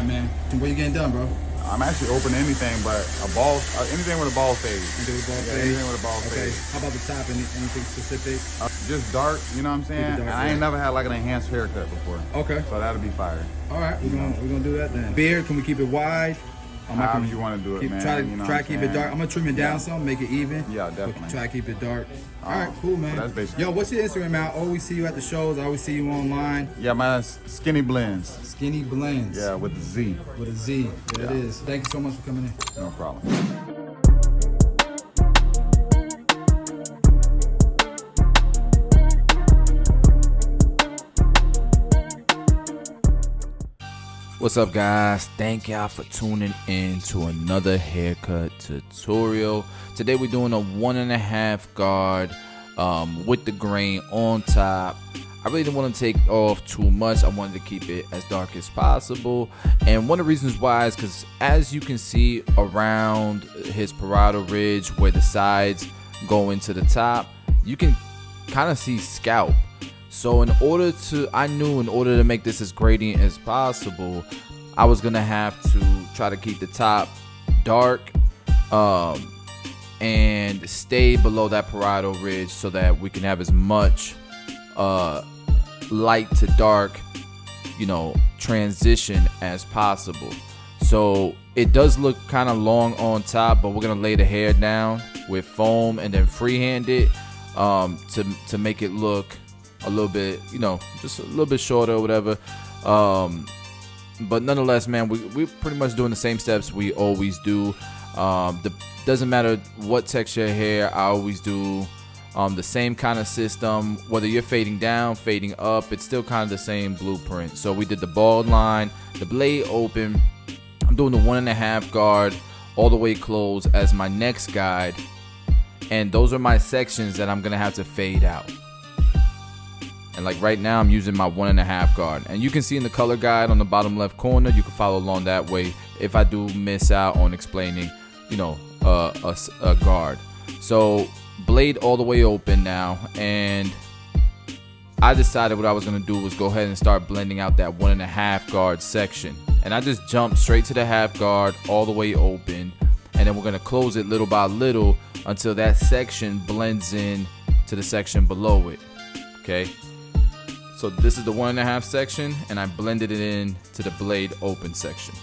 right, man. What you getting done, bro? I'm actually open to anything, but anything with a ball fade. Anything with a ball fade? How about the top? Anything specific? Just dark, you know what I'm saying? Dark, I ain't never had like an enhanced haircut before. Okay. So that'll be fire. All right, we're gonna do that then. Beard, can we keep it wide? However you want to do it, man. Try to keep it dark. I'm gonna trim it down some, make it even. Yeah, definitely. Try to keep it dark. All right, cool, man. So that's basically. Yo, what's your Instagram, man? I always see you at the shows. I always see you online. Yeah, my Skinny Blends. Skinny Blends. Yeah, with the Z. With a Z. There it is. Thank you so much for coming in. No problem. What's up, guys? Thank y'all for tuning in to another haircut tutorial. Today we're doing a 1.5 guard with the grain on top. I really didn't want to take off too much. I wanted to keep it as dark as possible, and one of the reasons why is because, as you can see around his parietal ridge where the sides go into the top, you can kind of see scalp. So I knew in order to make this as gradient as possible, I was gonna have to try to keep the top dark and stay below that parietal ridge so that we can have as much light to dark, transition as possible. So it does look kind of long on top, but we're gonna lay the hair down with foam and then freehand it to make it look a little bit, just a little bit shorter or whatever. But nonetheless, man, we're pretty much doing the same steps we always do. Doesn't matter what texture hair, I always do the same kind of system. Whether you're fading down, fading up, it's still kind of the same blueprint. So we did the bald line, the blade open. I'm doing the 1.5 guard all the way closed as my next guide. And those are my sections that I'm going to have to fade out. And like right now, I'm using my 1.5 guard. And you can see in the color guide on the bottom left corner, you can follow along that way if I do miss out on explaining, a guard. So blade all the way open now. And I decided what I was going to do was go ahead and start blending out that 1.5 guard section. And I just jumped straight to the half guard all the way open. And then we're going to close it little by little until that section blends in to the section below it. Okay. So this is the 1.5 section, and I blended it in to the blade open section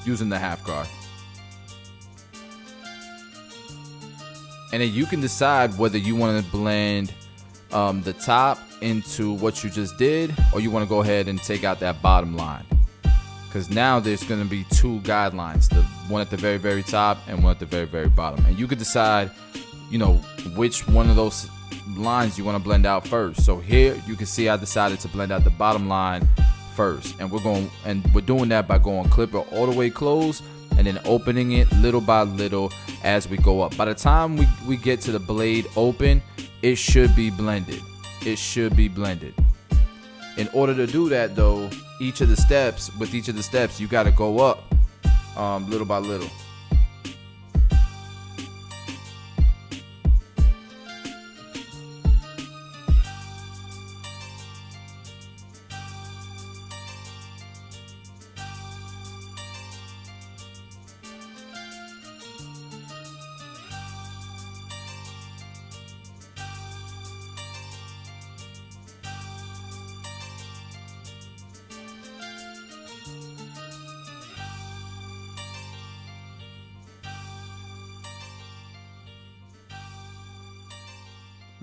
using the half guard. And then you can decide whether you want to blend the top into what you just did, or you want to go ahead and take out that bottom line. Because now there's going to be two guidelines, the one at the very, very top and one at the very, very bottom. And you could decide, which one of those lines you want to blend out first. So here you can see I decided to blend out the bottom line first, and we're doing that by going clipper all the way close and then opening it little by little as we go up. By the time we get to the blade open, it should be blended. In order to do that though, with each of the steps you got to go up little by little.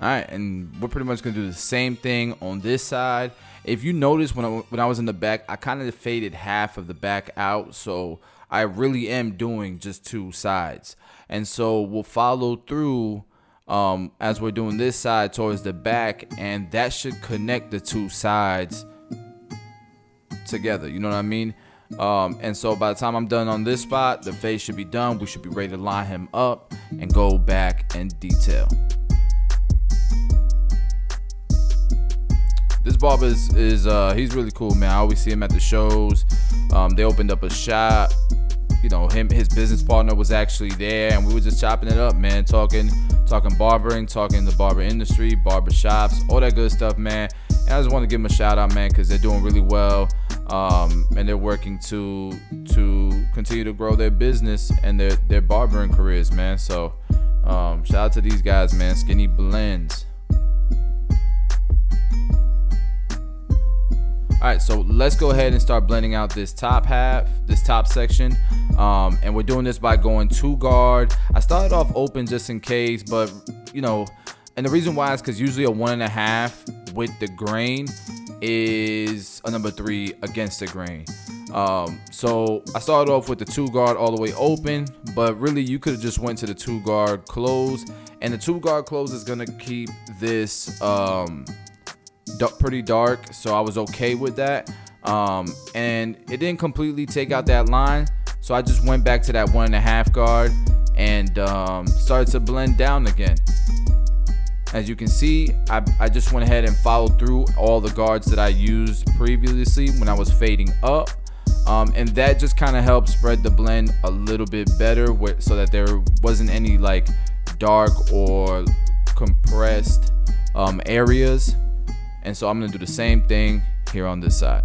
All right, and we're pretty much gonna do the same thing on this side. If you notice, when I was in the back, I kind of faded half of the back out, so I really am doing just two sides. And so we'll follow through as we're doing this side towards the back, and that should connect the two sides together. You know what I mean? And so by the time I'm done on this spot, the fade should be done. We should be ready to line him up and go back and detail. This barber is he's really cool, man. I always see him at the shows. They opened up a shop. His business partner was actually there, and we were just chopping it up, man. Talking barbering, talking the barber industry, barber shops, all that good stuff, man. And I just want to give them a shout out, man, because they're doing really well. and they're working to continue to grow their business and their barbering careers, man. So shout out to these guys, man. Skinny Blends. All right, so let's go ahead and start blending out this top half, this top section. And we're doing this by going 2 guard. I started off open just in case, but you know, and the reason why is because usually a 1.5 with the grain is a number 3 against the grain. So I started off with the 2 guard all the way open, but really you could have just went to the 2 guard close, and the 2 guard close is gonna keep this pretty dark, so I was okay with that. And it didn't completely take out that line, so I just went back to that 1.5 guard and started to blend down again. As you can see, I just went ahead and followed through all the guards that I used previously when I was fading up, and that just kind of helped spread the blend a little bit better so that there wasn't any like dark or compressed areas. And so I'm gonna do the same thing here on this side.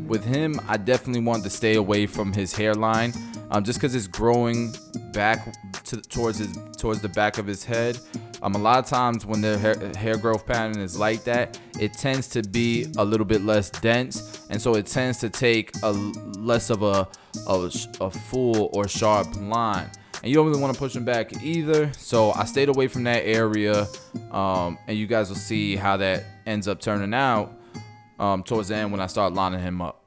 With him, I definitely want to stay away from his hairline, just because it's growing back towards the back of his head. A lot of times when the hair growth pattern is like that, it tends to be a little bit less dense, and so it tends to take less of a full or sharp line. And you don't really want to push him back either, so I stayed away from that area, and you guys will see how that ends up turning out towards the end when I start lining him up.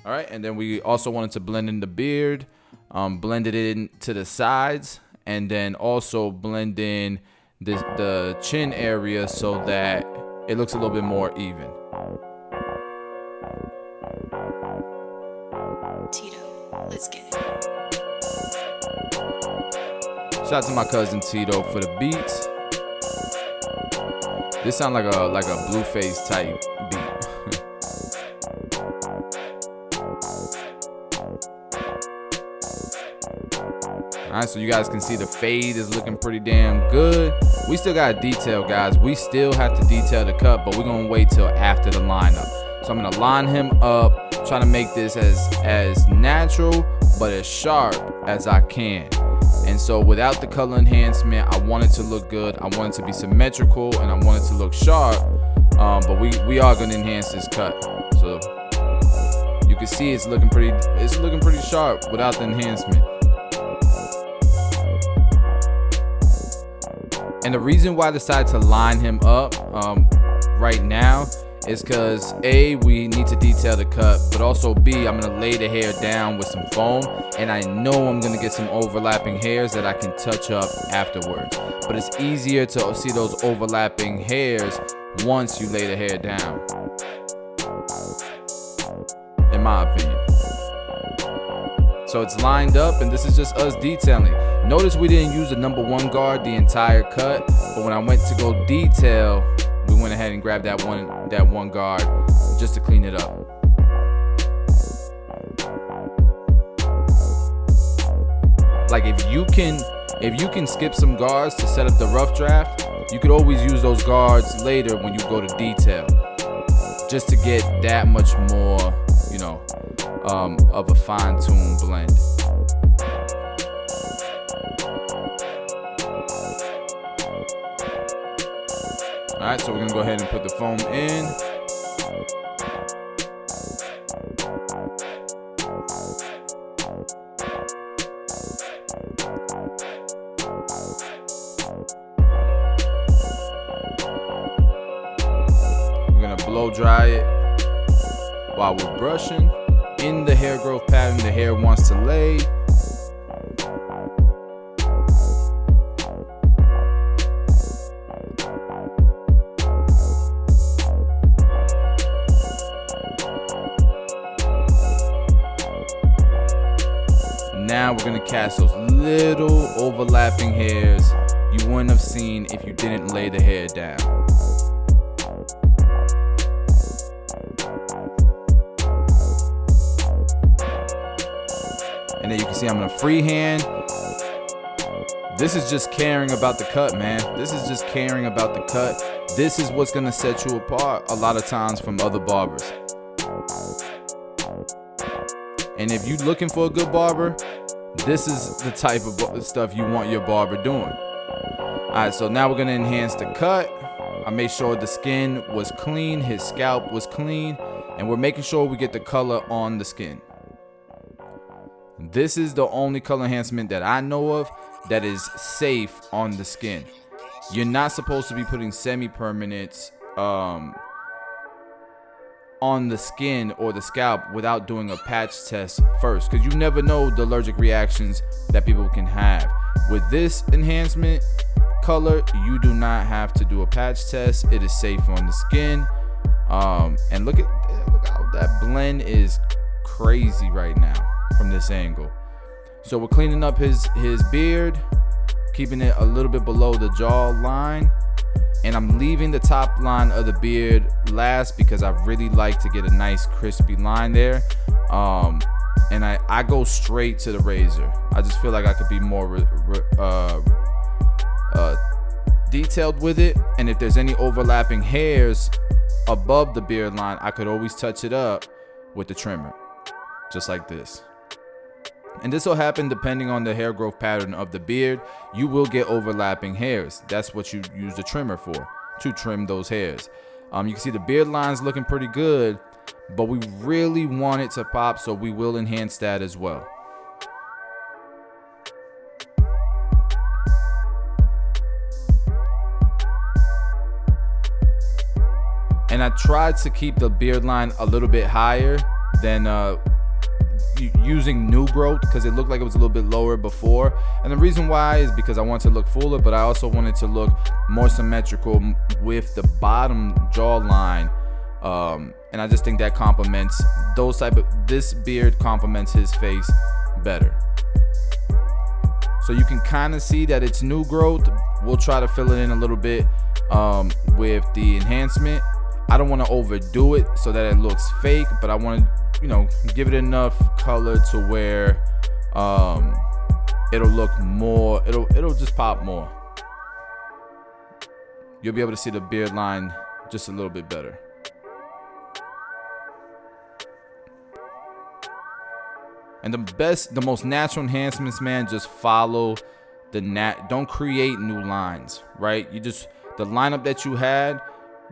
All right, and then we also wanted to blend in the beard, blend it in to the sides, and then also blend in the chin area so that it looks a little bit more even. Tito, let's get it. Shout out to my cousin Tito for the beats. This sounds like a Blueface type beat. Alright, so you guys can see the fade is looking pretty damn good. We still got detail, guys. We still have to detail the cut, but we're gonna wait till after the lineup. So I'm gonna line him up, trying to make this as natural but as sharp as I can. And so without the color enhancement, I want it to look good. I want it to be symmetrical, and I want it to look sharp. But we are gonna enhance this cut. So you can see it's looking pretty sharp without the enhancement. And the reason why I decided to line him up right now is because A, we need to detail the cut, but also B, I'm gonna lay the hair down with some foam, and I know I'm gonna get some overlapping hairs that I can touch up afterwards. But it's easier to see those overlapping hairs once you lay the hair down, in my opinion. So it's lined up, and this is just us detailing. Notice we didn't use the number 1 guard the entire cut, but when I went to go detail, we went ahead and grabbed that one guard just to clean it up. Like if you can skip some guards to set up the rough draft, you could always use those guards later when you go to detail, just to get that much more, you know, of a fine-tuned blend. Alright, so we're gonna go ahead and put the foam in. We're gonna blow dry it while we're brushing. In the hair growth pattern the hair wants to lay. Now now we're gonna cast those little overlapping hairs you wouldn't have seen if you didn't lay the hair down. And then you can see I'm gonna freehand. This is just caring about the cut, man. This is just caring about the cut. This is what's gonna set you apart a lot of times from other barbers. And if you're looking for a good barber, this is the type of stuff you want your barber doing. All right, so now we're gonna enhance the cut. I made sure the skin was clean, his scalp was clean, and we're making sure we get the color on the skin. This is the only color enhancement that I know of that is safe on the skin. You're not supposed to be putting semi-permanents on the skin or the scalp without doing a patch test first, because you never know the allergic reactions that people can have. With this enhancement color, you do not have to do a patch test. It is safe on the skin. And look how that blend is crazy right now from this angle. So we're cleaning up his beard, keeping it a little bit below the jaw line, and I'm leaving the top line of the beard last because I really like to get a nice crispy line there. And I go straight to the razor. I just feel like I could be more detailed with it, and if there's any overlapping hairs above the beard line, I could always touch it up with the trimmer, just like this. And this will happen depending on the hair growth pattern of the beard. You will get overlapping hairs. That's what you use the trimmer for, to trim those hairs. You can see the beard line's looking pretty good, but we really want it to pop, so we will enhance that as well. And I tried to keep the beard line a little bit higher than using new growth, because it looked like it was a little bit lower before. And the reason why is because I want to look fuller, but I also wanted to look more symmetrical with the bottom jawline. And I just think that complements this beard complements his face better. So you can kind of see that it's new growth. We'll try to fill it in a little bit with the enhancement. I don't want to overdo it so that it looks fake, but I want to, give it enough color to where it'll look more, it'll just pop more. You'll be able to see the beard line just a little bit better. And the most natural enhancements, man, just follow don't create new lines, right? The lineup that you had,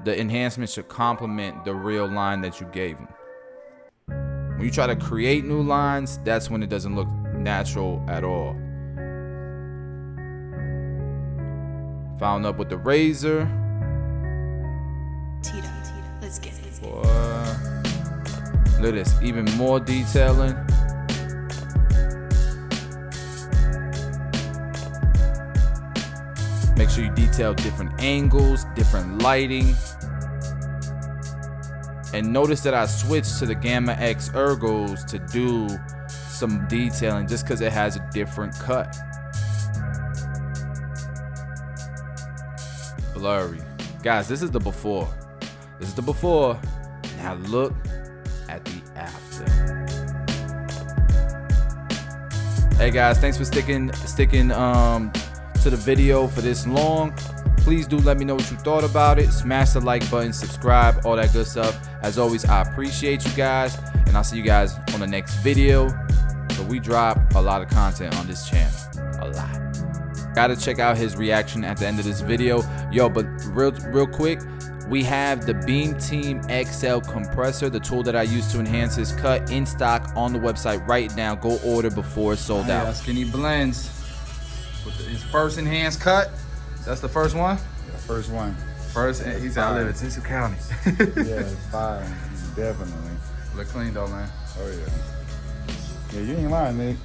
the enhancement should complement the real line that you gave him. When you try to create new lines, that's when it doesn't look natural at all. Found up with the razor. Tito, let's get it. Boy, look at this, even more detailing. Make sure you detail different angles, different lighting. And notice that I switched to the Gamma X ergos to do some detailing just because it has a different cut. Blurry. Guys, this is the before. This is the before. Now look at the after. Hey guys, thanks for sticking to the video for this long. Please do let me know what you thought about it. Smash the like button, subscribe, all that good stuff. As always, I appreciate you guys, and I'll see you guys on the next video. But we drop a lot of content on this channel, a lot. Gotta check out his reaction at the end of this video. Yo, but real quick, we have the Beam Team XL compressor, the tool that I use to enhance his cut, in stock on the website right now. Go order before it's sold out. Skinny blends with his first enhanced cut. That's the first one? Yeah, first one. First, he's out there in Tissue County. Yeah, it's fire. Definitely. Look clean though, man. Oh, yeah. Yeah, you ain't lying, Nick.